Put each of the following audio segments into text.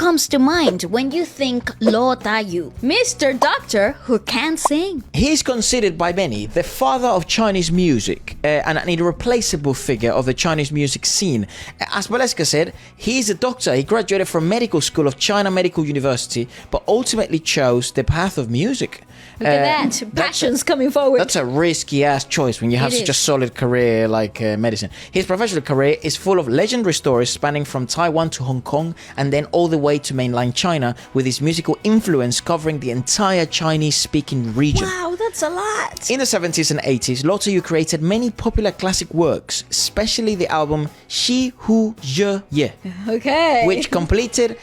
comes to mind when you think Lo Dayu, Mr. Doctor who can't sing? He's considered by many the father of Chinese music and an irreplaceable figure of the Chinese music scene. As Valeska said, he's a doctor. He graduated from Medical School of China Medical University, but ultimately chose the path of music. Look at that. Passion's coming forward. That's a risky-ass choice when you have such a solid career like medicine. His professional career is full of legendary stories spanning from Taiwan to Hong Kong and then all the way to mainland China, with his musical influence covering the entire Chinese-speaking region. Wow, that's a lot. In the 70s and 80s, Lo Dayu created many popular classic works, especially the album Shi Hu Zhe Ye, Okay. which completely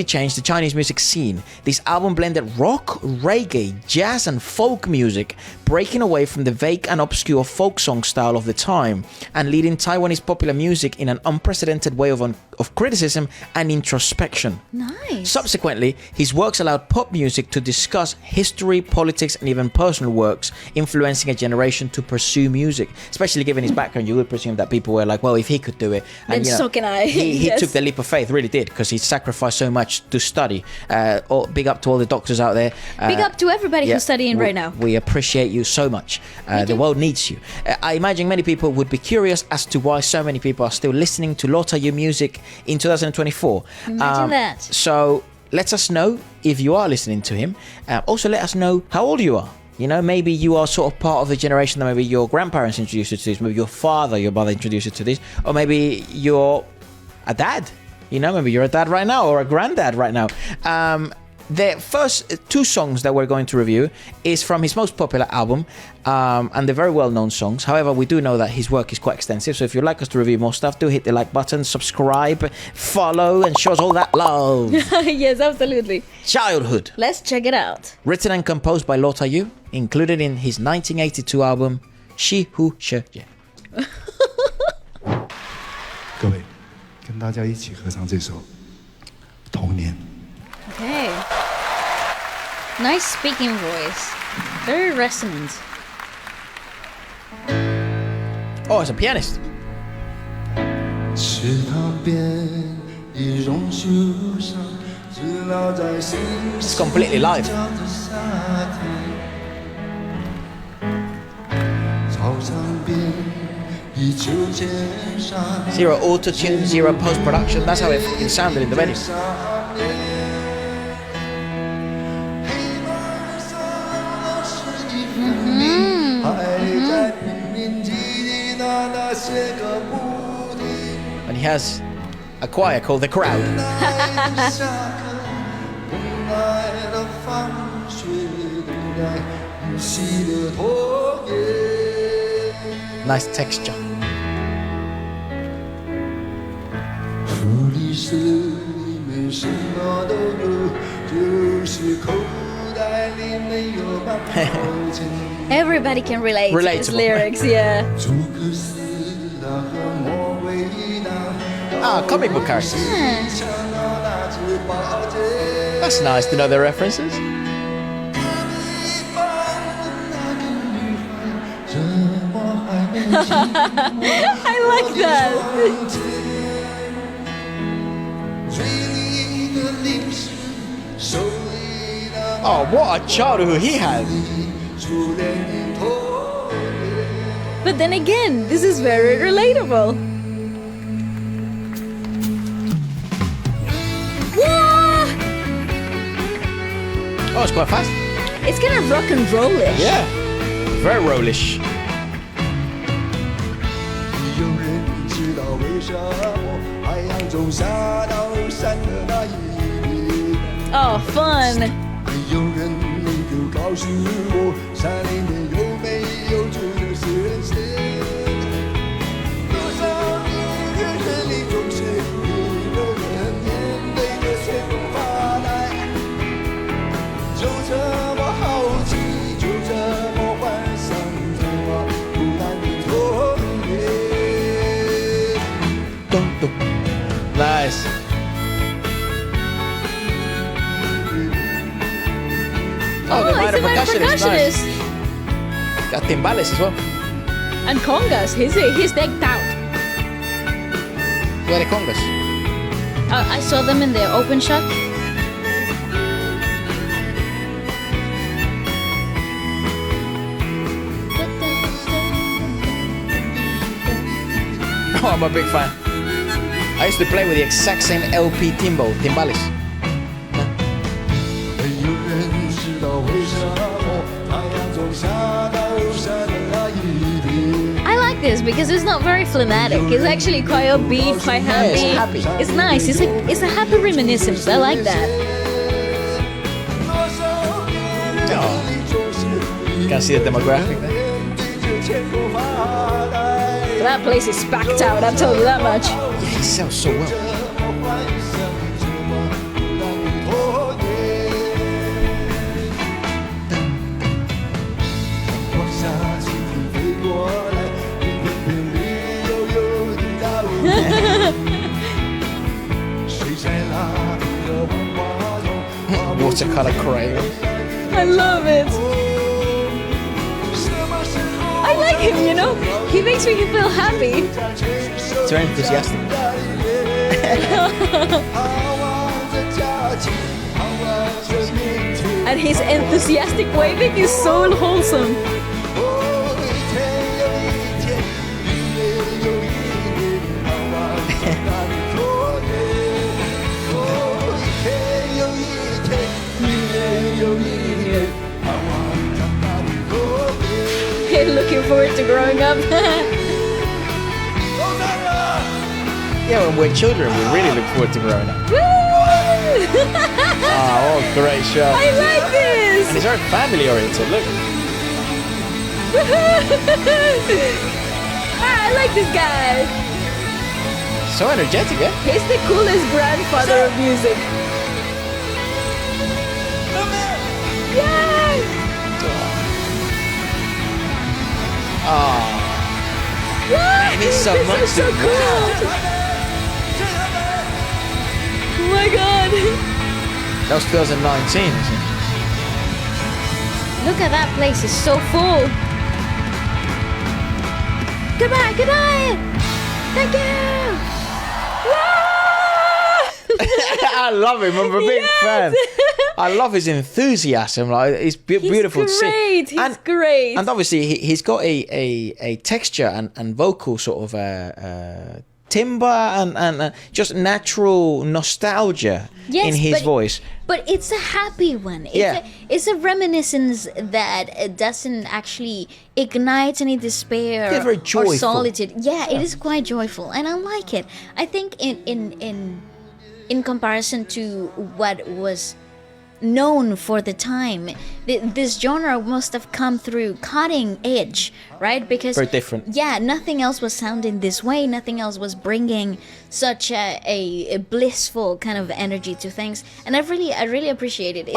changed the Chinese music scene. This album blended rock, reggae, jazz and folk music, breaking away from the vague and obscure folk song style of the time and leading Taiwanese popular music in an unprecedented way of criticism and introspection. Nice. Subsequently, his works allowed pop music to discuss history, politics and even personal works, influencing a generation to pursue music. Especially given his background, you would presume that people were like, well, if he could do it, then so can I. He took the leap of faith, really did, because he sacrificed so much to study. Big up to all the doctors out there. Big up to everybody who's studying right now. We appreciate you so much. The world needs you. I imagine many people would be curious as to why so many people are still listening to Lo Dayu music in 2024. Imagine that. So let us know if you are listening to him. Also let us know how old you are. You know, maybe you are sort of part of the generation that maybe your grandparents introduced you to this, maybe your father, your mother introduced you to this, or maybe you're a dad. You know, maybe you're a dad right now or a granddad right now. The first two songs that we're going to review is from his most popular album, and they're very well-known songs. However, we do know that his work is quite extensive, so if you'd like us to review more stuff, do hit the like button, subscribe, follow, and show us all that love. Yes, absolutely. Childhood. Let's check it out. Written and composed by Lo Dayu, included in his 1982 album, Shi Hu Zhe Ye. 各位，跟大家一起合唱这首《童年》。 Okay. Nice speaking voice. Very resonant. Oh, it's a pianist. 池塘边一榕树上，知了在星星 It's completely live. 叫着夏天。操场边一秋千上， Zero auto-tune, zero post-production. That's how it sounded in the venue. And he has a choir called The Crowd. Nice texture. Everybody can relate to his lyrics, yeah. Ah, comic book characters. That's nice to know their references. I like that. Oh, what a childhood he had. But then again, this is very relatable. Whoa! Oh, it's quite fast. It's kind of rock and rollish. Yeah, very rollish. Oh, fun. Nice. Oh, they might have percussionist. Nice. Got timbales as well. And congas. He's decked out. Where are the congas? I saw them in the open shot. Oh, I'm a big fan. I used to play with the exact same LP timbales. 没有人知道为什么太阳总下到下的那一天。 I like this because it's not very phlegmatic. It's actually quite upbeat, quite happy. it's happy. It's nice. It's a happy reminiscence. I like that. Oh. You can see the demographic there. That place is packed out. I'll tell you that much. Yeah, he sells so well. Watercolor crayon. I love it. I like him, you know? He makes me feel happy. It's very enthusiastic. And his enthusiastic waving is so wholesome. Looking forward to growing up. Yeah, when we're children, we really look forward to growing up. Woo! Oh, great show. I like this. And it's very family oriented, look. I like this guy. So energetic, eh? He's the coolest grandfather of music. Yay! Oh, man, he's so much so to cool. Oh my god. That was 2019, isn't it? Look at that place, it's so full. Goodbye, good night. Thank you. I love him. I'm a big Yes. fan. I love his enthusiasm. Like it's beautiful to see. He's great. And obviously he's got a texture and vocal sort of timbre and just natural nostalgia in his voice. But it's a happy one. It's a reminiscence that doesn't actually ignite any despair They're very or joyful. solitude. Yeah, it is quite joyful, and I like it. I think in comparison to what was known for the time, this genre must have come through cutting edge, right? Because Very different. Yeah, nothing else was sounding this way. Nothing else was bringing such a blissful kind of energy to things, and I really appreciate it.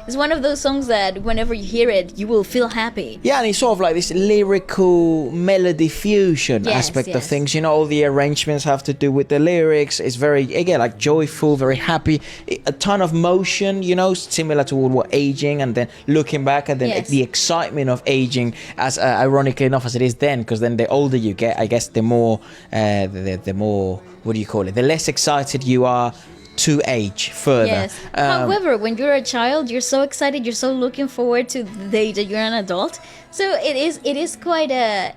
It's one of those songs that whenever you hear it, you will feel happy. Yeah, and it's sort of like this lyrical melody fusion aspect of things. You know, all the arrangements have to do with the lyrics. It's very, again, like joyful, very happy. A ton of motion, you know, similar to what aging, and then looking back, and then the excitement of aging, as ironically enough as it is then, because then the older you get, I guess the more, the more, what do you call it? The less excited you are to age further. Yes. However, when you're a child, you're so excited, you're so looking forward to the day that you're an adult. So it is quite a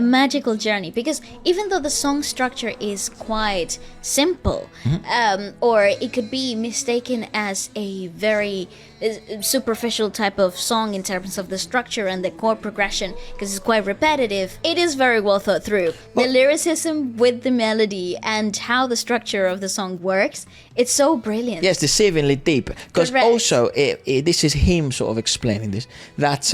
magical journey, because even though the song structure is quite simple, or it could be mistaken as a very superficial type of song in terms of the structure and the chord progression, because it's quite repetitive, it is very well thought through. The lyricism with the melody and how the structure of the song works, it's so brilliant. Yes, deceivingly deep. Because also, this is him sort of explaining this, that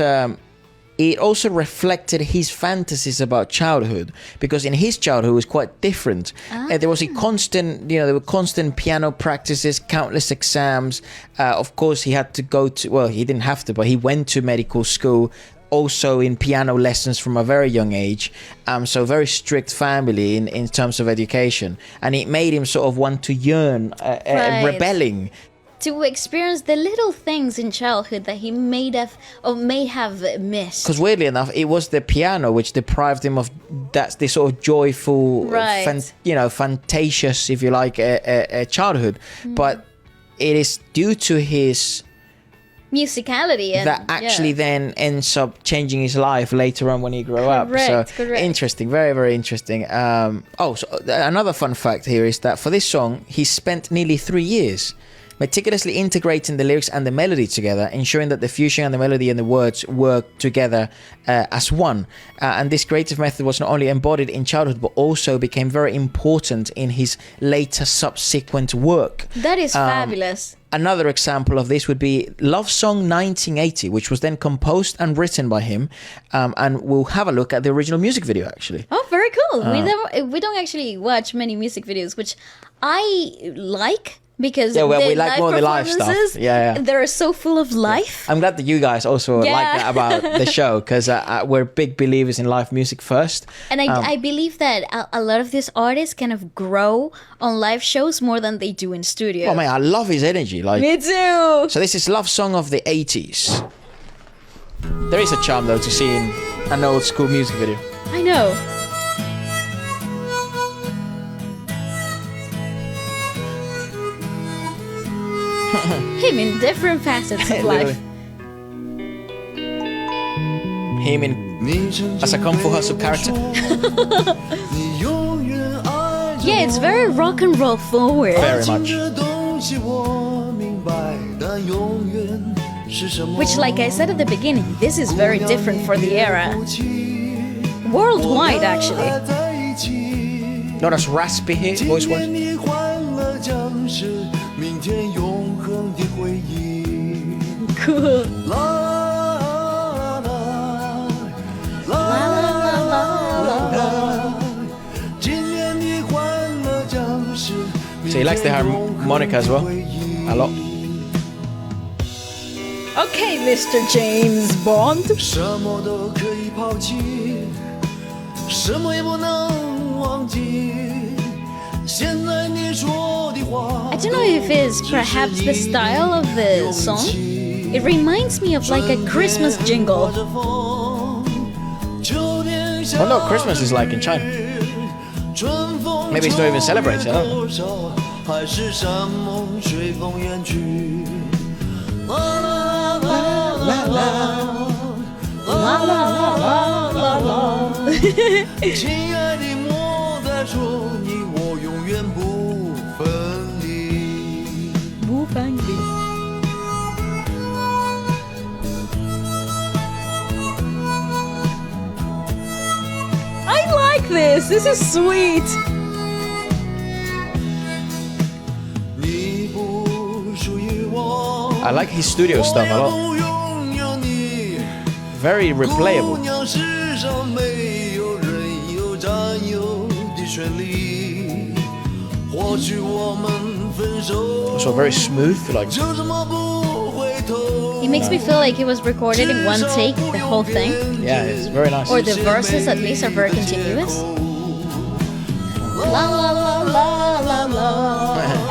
it also reflected his fantasies about childhood, because in his childhood it was quite different. There was a constant, there were constant piano practices, countless exams. Of course, he had to go to, well, he didn't have to, but he went to medical school, also in piano lessons from a very young age. So very strict family in terms of education. And it made him sort of want to yearn, rebelling. to experience the little things in childhood that he may have missed. Because weirdly enough, it was the piano which deprived him of this sort of joyful, Right. fantasious, if you like, childhood. But it is due to his Musicality and that actually then ends up changing his life later on when he grew up. So Correct. interesting, very, very interesting. So another fun fact here is that for this song, he spent nearly 3 years meticulously integrating the lyrics and the melody together, ensuring that the fusion and the melody and the words work together as one. And this creative method was not only embodied in childhood, but also became very important in his later subsequent work. That is fabulous. Another example of this would be Love Song 1980, which was then composed and written by him. And we'll have a look at the original music video, actually. Oh, very cool. We don't actually watch many music videos, which I like. Because Yeah, well, the we like live more the live stuff. performances, Yeah. they're so full of life. I'm glad that you guys also like Yeah. that about the show, because we're big believers in live music first. And I believe that a lot of these artists kind of grow on live shows more than they do in studio. Oh man, I love his energy. Like, Me too. so this is Love Song of the 80s. There is a charm though to seeing an old school music video. I know. Him in different facets of life. Him in as a Kung Fu Hustle character. Yeah, it's very rock and roll forward. Very much. Which, like I said at the beginning, this is very different for the era. Worldwide, actually. Not as raspy here, voice-wise. Cool. So he likes the harmonica as well, a lot. Okay, Mr. James Bond. 什么都可以抛弃，什么也不能忘记。现在你说的话 I don't know if it's perhaps the style of the song. It reminds me of like a Christmas jingle. I know what Christmas is like in China. Maybe it's not even celebrated, I don't know. 还是山盟随风远去。亲爱的，莫再说你我永远不分离。不分离。I like this. This is sweet. 你不属于我， I like his studio stuff a 我 lot. 要拥有你。 Very 姑 replayable. 娘，世上没有人有占有的权利。或许我们分手， Also very smooth, like 就这么不回头。 It makes me feel like it was recorded in one take, the whole thing. yeah, it's very nice. Or the verses at least are very continuous. La la la la la la.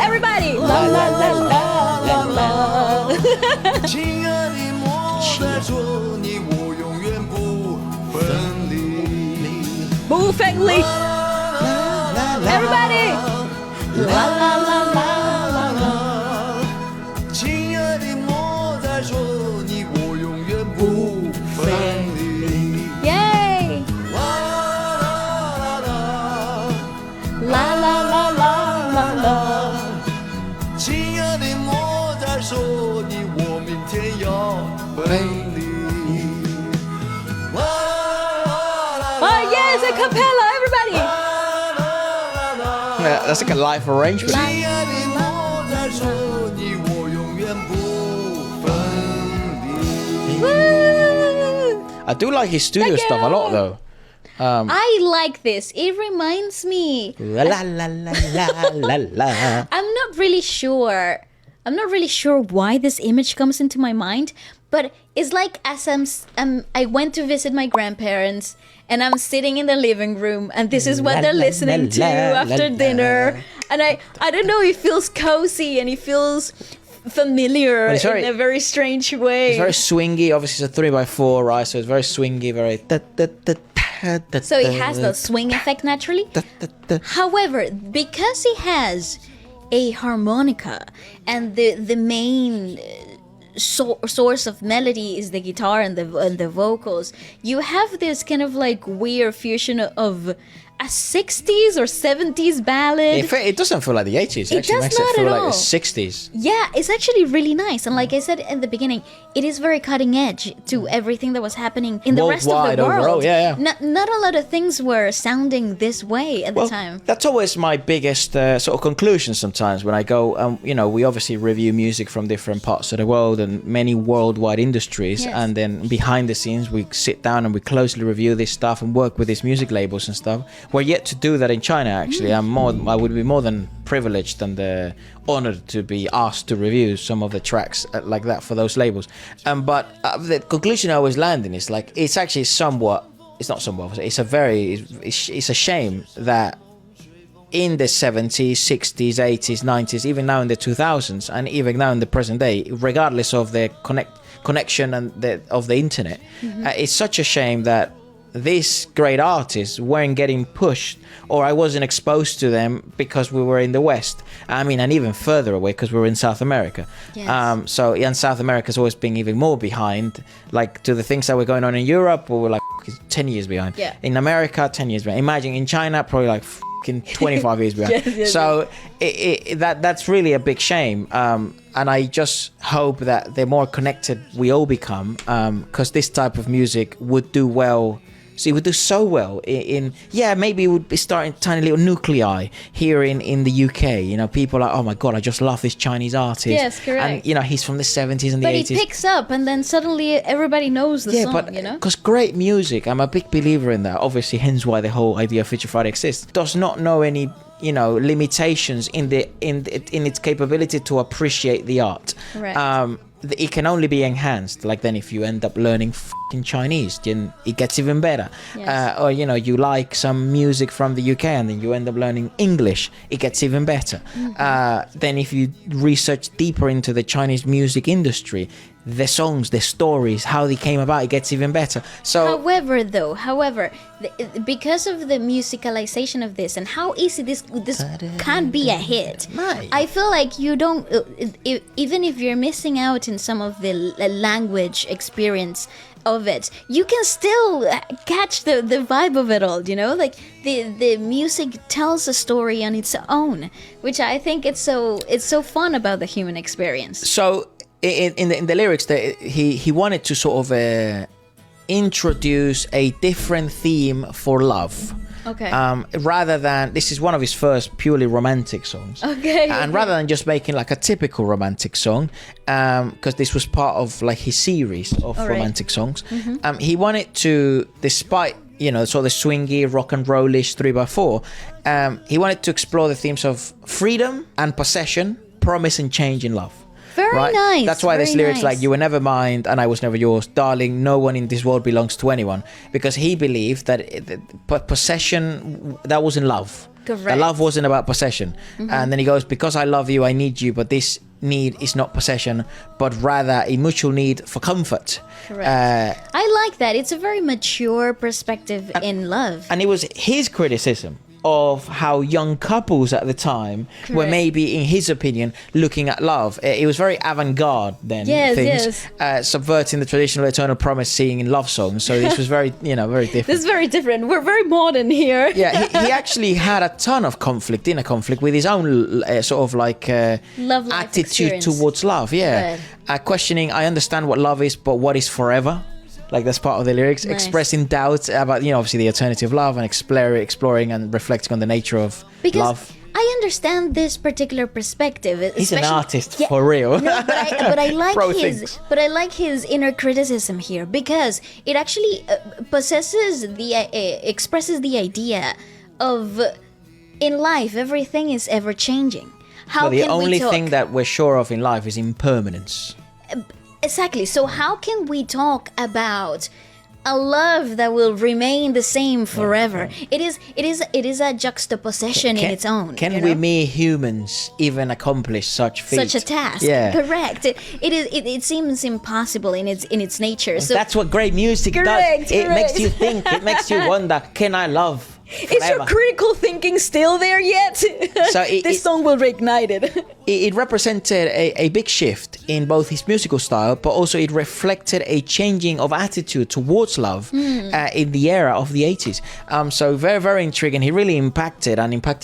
Everybody! La la la la la la. 亲爱的，莫再说你我永远不分离。不分离. Everybody! La la la la la la. 亲爱的，莫再说你我永远不分离。 Yay! 啦啦啦 La la la la la la. 亲爱的，莫再说你我明天要分离。 Oh yes, a cappella, everybody! Yeah, that's like a live arrangement. 亲爱的，莫再说你我永远不分离。 Woo! I do like his studio Thank stuff a lot you. though. I like this. It reminds me. La la la la la la. I'm not really sure. I'm not really sure why this image comes into my mind, but it's like as I went to visit my grandparents and I'm sitting in the living room and this is what La, they're la, listening to la, la, after la. dinner, and I don't know, it feels cozy and it feels familiar But it's very- in a very strange way. It's very swingy. Obviously, it's a 3x4, right? So it's very swingy, very. So it has the swing effect naturally. However, because it has a harmonica and the main source of melody is the guitar and the vocals, you have this kind of like weird fusion of a 60s or 70s ballad. It doesn't feel like the 80s. It actually does makes not it feel at like all. the 60s. Yeah, it's actually really nice. And like I said in the beginning, it is very cutting edge to everything that was happening in the rest of Worldwide the world. overall, yeah. Not a lot of things were sounding this way at the time. That's always my biggest sort of conclusion sometimes when I go, we obviously review music from different parts of the world and many worldwide industries. Yes. And then behind the scenes, we sit down and we closely review this stuff and work with these music labels and stuff. We're yet to do that in China, actually. I would be more than privileged and honored to be asked to review some of the tracks like that for those labels. But the conclusion I always land in is like, it's actually it's a shame that in the 70s, 60s, 80s, 90s, even now in the 2000s, and even now in the present day, regardless of the connection and of the internet, it's such a shame that these great artists weren't getting pushed, or I wasn't exposed to them because we were in the West. I mean, and even further away because we were in South America. Yes. So in South America's always been even more behind, like to the things that were going on in Europe, we were like 10 years behind. Yeah. In America, 10 years behind. Imagine in China, probably like 25 years behind. Yes, So that's really a big shame. And I just hope that the more connected we all become, because this type of music would do well. So it would do so well maybe it would be starting tiny little nuclei here in the UK. People are like, oh my God, I just love this Chinese artist. Yes, correct. And, he's from the 70s and the But 80s. it picks up and then suddenly everybody knows the song, but because great music, I'm a big believer in that. Obviously, hence why the whole idea of Feature Friday exists. Does not know any limitations in its capability to appreciate the art. Correct. It can only be enhanced. Like then, if you end up learning Chinese, then it gets even better. Yes. Or you like some music from the UK and then you end up learning English, it gets even better. Then if you research deeper into the Chinese music industry, the songs, the stories, how they came about, it gets even better. So However, because of the musicalization of this and how easy this can be a hit, Right. I feel like you don't, even if you're missing out in some of the language experience of it, you can still catch the vibe of it all, like the music tells a story on its own, which I think it's so fun about the human experience. So in the lyrics, he wanted to sort of introduce a different theme for love. Okay. Rather than, this is one of his first purely romantic songs. Okay. And rather than just making like a typical romantic song, because this was part of like his series of romantic songs, he wanted to, despite sort of the swingy, rock and rollish 3x4, he wanted to explore the themes of freedom and possession, promise and change in love. Very nice. That's why very there's lyrics nice. like, you were never mine and I was never yours, darling, no one in this world belongs to anyone. Because he believed that possession, that wasn't love. Correct. That love wasn't about possession. And then he goes, because I love you, I need you, but this need is not possession, but rather a mutual need for comfort. Correct. I like that. It's a very mature perspective in love. And it was his criticism of how young couples at the time were Correct. maybe, in his opinion, looking at love. It was very avant-garde then, Yes, subverting the traditional eternal promise singing in love songs. So this was very, very different. This is very different. We're very modern here. Yeah, he actually had a ton of inner conflict with his own sort of like Love life attitude experience. towards love. Yeah, questioning, I understand what love is, but what is forever? Like that's part of the lyrics, Nice. expressing doubts about, obviously the eternity of love and exploring and reflecting on the nature of Because love. I understand this particular perspective. He's an especially- artist Yeah, for real. No, but I like Pro his, thinks. but I like his inner criticism here because it actually expresses the idea of in life everything is ever changing. How Well, the can only we talk? thing that we're sure of in life is impermanence. Exactly. So how can we talk about a love that will remain the same forever. It is a juxtaposition in its own. Can you we know? mere humans even accomplish such feat? Such a task? Yeah. Correct. It seems impossible in its nature. So That's what great music Correct, does. It correct. makes you think. It makes you wonder, can I love is your forever? critical thinking still there yet? So this song will reignite it. It represented a big shift in both his musical style, but also it reflected a changing of attitude towards love in the era of the 80s. So very, very intriguing. He really impacted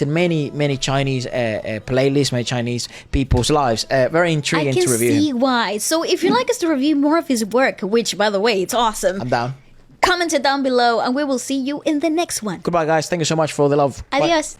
many Chinese playlists, many Chinese people's lives. Very intriguing I can to review see him. why. So if you'd like us to review more of his work, which by the way, it's awesome, I'm down. comment it down below and we will see you in the next one. Goodbye, guys. Thank you so much for all the love. Bye. Adios.